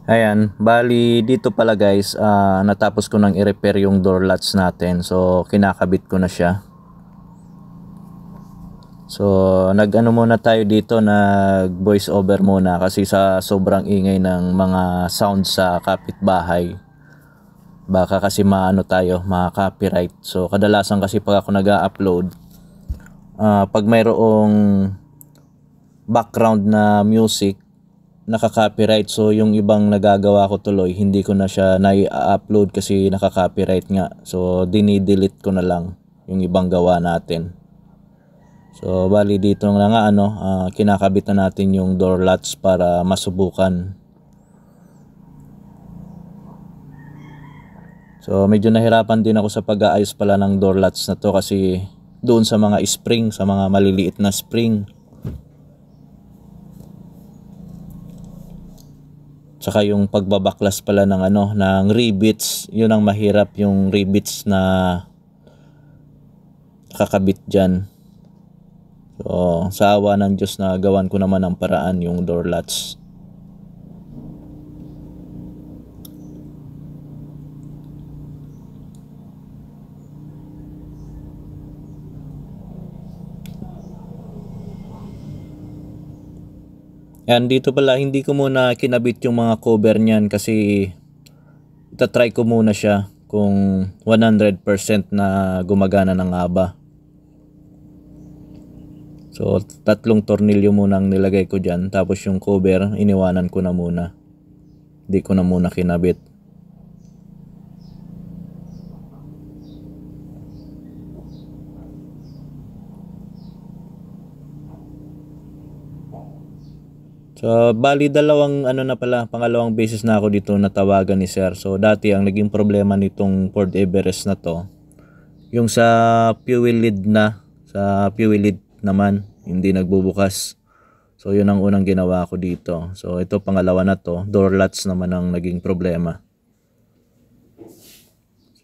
Ayan, bali dito pala guys, natapos ko nang i-repair yung door latch natin. So, kinakabit ko na siya. So, nag-ano muna tayo dito, nag voice over muna kasi sa sobrang ingay ng mga sound sa kapitbahay. Baka kasi maano tayo, ma-copyright. So, kadalasan kasi pag ako nag-upload, pag mayroong background na music, naka-copyright. So yung ibang nagagawa ko tuloy, hindi ko na siya na-upload kasi naka-copyright nga. So dini-delete ko na lang yung ibang gawa natin. So bali dito na nga kinakabit na natin yung door latch para masubukan. So medyo nahirapan din ako sa pag-aayos pala ng door latch na to kasi doon sa mga spring, sa mga maliliit na spring, saka yung pagbabaklas pala ng ng rivets, yun ang mahirap, yung rivets na kakabit diyan. So sa awa ng Diyos na gawan ko naman ng paraan yung door latch. Yan, dito pala hindi ko muna kinabit yung mga cover niyan kasi itatry ko muna siya kung 100% na gumagana ng aba. So 3 tornilyo muna ang nilagay ko dyan, tapos yung cover iniwanan ko na muna, hindi ko na muna kinabit. So bali dalawang pangalawang beses na ako dito natawagan ni sir. So dati ang naging problema nitong Ford Everest na to, yung sa fuel lid naman hindi nagbubukas. So yun ang unang ginawa ko dito. So ito pangalawa na to, door latch naman ang naging problema.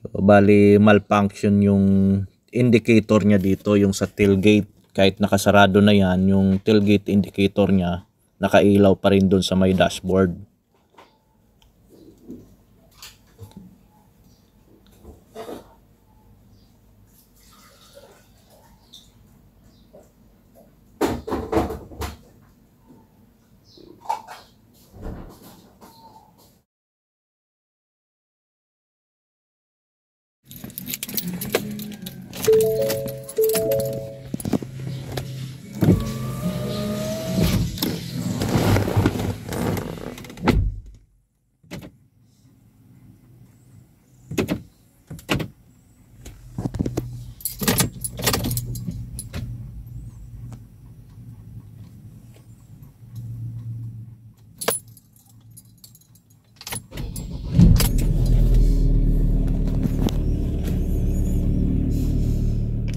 So bali malfunction yung indicator niya dito, yung sa tailgate. Kahit nakasarado na yan, yung tailgate indicator niya nakailaw pa rin doon sa may dashboard.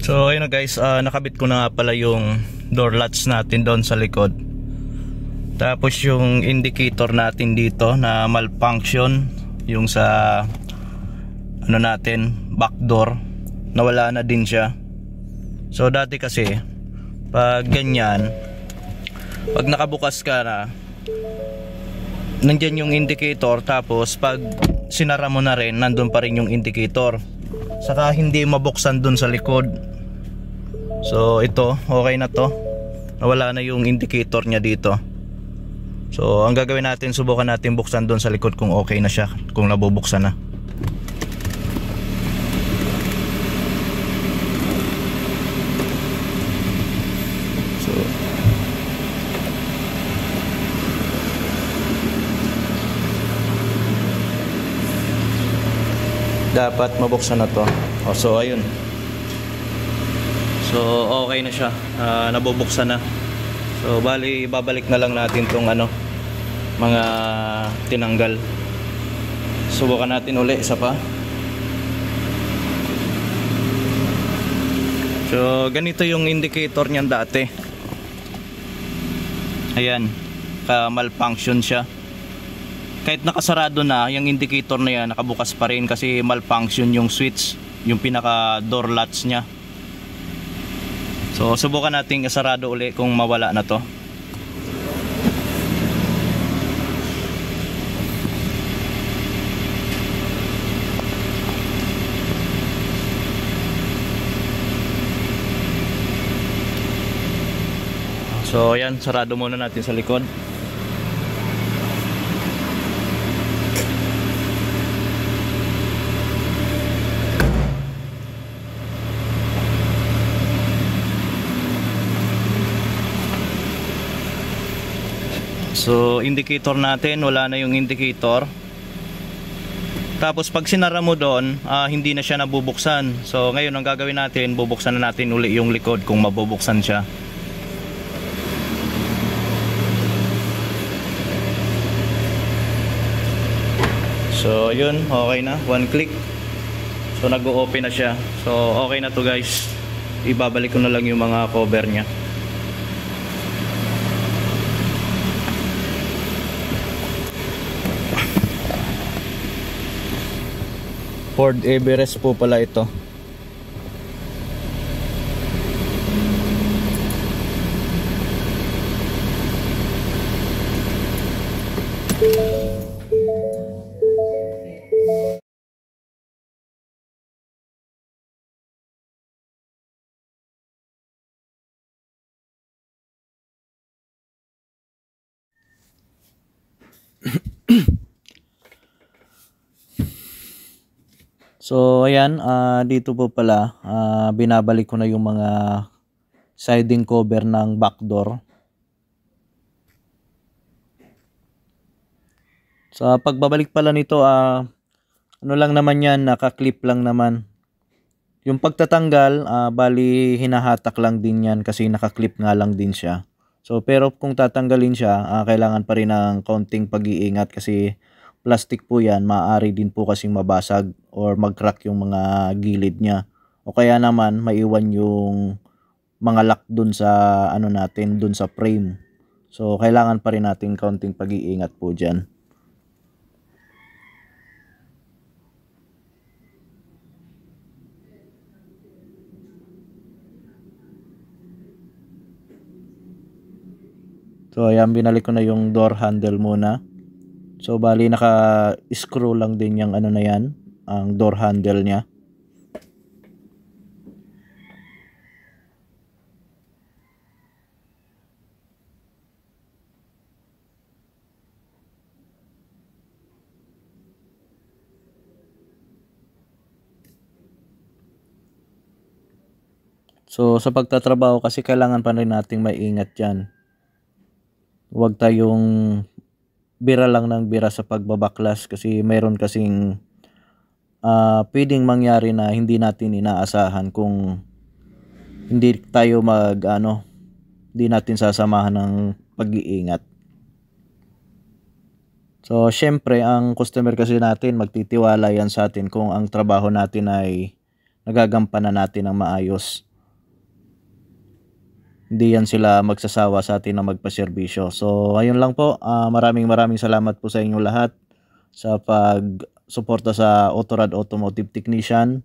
So ayun na guys, nakabit ko na nga pala yung door latch natin doon sa likod. Tapos yung indicator natin dito na malfunction, yung sa back door, nawala na din siya. So dati kasi pag ganyan, pag nakabukas ka na, nandyan yung indicator, tapos pag sinara mo na rin, nandun pa rin yung indicator, saka hindi mabuksan dun sa likod. So ito, okay na to, nawala na yung indicator niya dito. So ang gagawin natin, subukan natin buksan dun sa likod kung okay na siya, kung nabubuksan na. So dapat mabuksan na to. So ayun, so okay na siya, nabubuksan na. So bali babalik na lang natin tong mga tinanggal. Subukan natin uli isa pa. So ganito yung indicator niyan dati. Ayan, malfunction siya. Kahit nakasarado na, yung indicator na yan nakabukas pa rin kasi malfunction yung switch, yung pinaka door latch nya. So subukan natin isarado uli kung mawala na to. So ayan, sarado muna natin sa likod. So indicator natin, wala na yung indicator. Tapos pag sinara mo doon, hindi na siya nabubuksan. So ngayon ang gagawin natin, bubuksan na natin uli yung likod kung mabubuksan siya. So yun, okay na, one click. So nag-o-open na siya. So okay na to guys. Ibabalik ko na lang yung mga cover niya. Ford Everest po pala ito. So ayan, dito po pala binabalik ko na yung mga siding cover ng back door. Sa pagbabalik pala nito, ano lang naman yan, naka-clip lang naman. Yung pagtatanggal, bali hinahatak lang din yan kasi naka-clip nga lang din siya. So pero kung tatanggalin siya, kailangan pa rin ng kaunting pag-iingat kasi plastic po yan, maaari din po kasing mabasag or mag-crack yung mga gilid niya. O kaya naman maiwan yung mga lock dun sa ano natin, dun sa frame. So kailangan pa rin natin kaunting pag-iingat po diyan. So ayan, binalik ko na yung door handle muna. So bali naka-screw lang din yung ano na yan, ang door handle niya. So sa pagtatrabaho kasi kailangan pa rin nating maingat yan. Huwag tayong bira lang ng bira sa pagbabaklas kasi mayroon kasing pwedeng mangyari na hindi natin inaasahan kung hindi tayo hindi natin sasamahan ng pag-iingat. So syempre ang customer kasi natin magtitiwala yan sa atin kung ang trabaho natin ay nagagampanan natin ng maayos. Hindi yan sila magsasawa sa atin na magpaserbisyo. So ayun lang po, maraming salamat po sa inyo lahat sa pag-suporta sa Autorad Automotive Technician,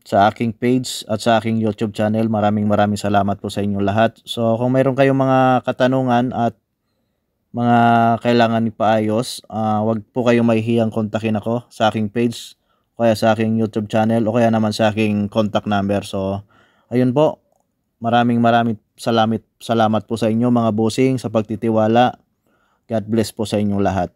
sa aking page at sa aking YouTube channel. Maraming salamat po sa inyo lahat. So kung mayroon kayong mga katanungan at mga kailangan ipaayos, wag po kayong mahihiyang kontakin ako sa aking page, o kaya sa aking YouTube channel, o kaya naman sa aking contact number. So ayun po. Maraming salamat po sa inyo mga bossing sa pagtitiwala. God bless po sa inyong lahat.